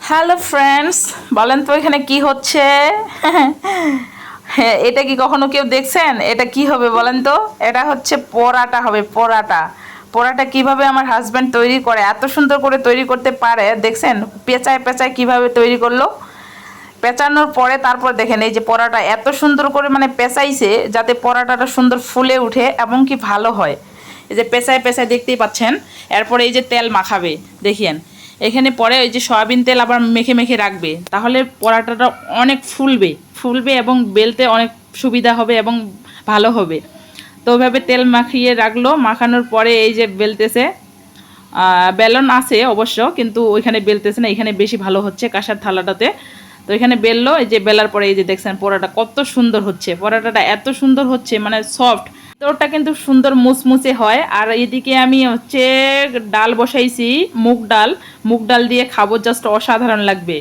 Hello friends, বলেন তো এখানে কি হচ্ছে? হ্যাঁ, এটা কি কখনো কেউ দেখছেন? এটা কি হবে বলেন তো? এটা হচ্ছে পরাটা হবে, পরাটা। পরাটা কিভাবে আমার হাজব্যান্ড তৈরি করে, এত সুন্দর করে তৈরি করতে পারে দেখছেন? পেঁচায় পেঁচায় কিভাবে তৈরি করলো। পেঁচানোর পরে তারপর দেখেন এই যে পরাটা এত সুন্দর করে মানে পেঁচাইছে যাতে পরাটাটা সুন্দর ফুলে উঠে এবং কি ভালো হয়। এই যে পেঁচায় পেঁচায় দেখতেই পাচ্ছেন। এরপরে এই যে তেল মাখাবে দেখেন, এখানে পরে ওই যে সয়াবিন তেল আবার মেখে মেখে রাখবে, তাহলে পরাটাটা অনেক ফুলবে ফুলবে এবং বেলতে অনেক সুবিধা হবে এবং ভালো হবে। তো ওইভাবে তেল মাখিয়ে রাখলো, মাখানোর পরে এই যে বেলতেছে। বেলন আছে অবশ্য, কিন্তু ওইখানে বেলতেছে না, এখানে বেশি ভালো হচ্ছে কাঁসার থালাটাতে। তো এখানে বেললো, এই যে বেলার পরে এই যে দেখছেন পরোটা কত সুন্দর হচ্ছে, পরোটাটা এত সুন্দর হচ্ছে মানে সফট, তোরটা কিন্তু সুন্দর মুচমুচে হয়। আর এদিকে আমি হচ্ছে ডাল বসাইছি, মুগ ডাল। মুগ ডাল দিয়ে খাবো, জাস্ট অসাধারণ লাগবে।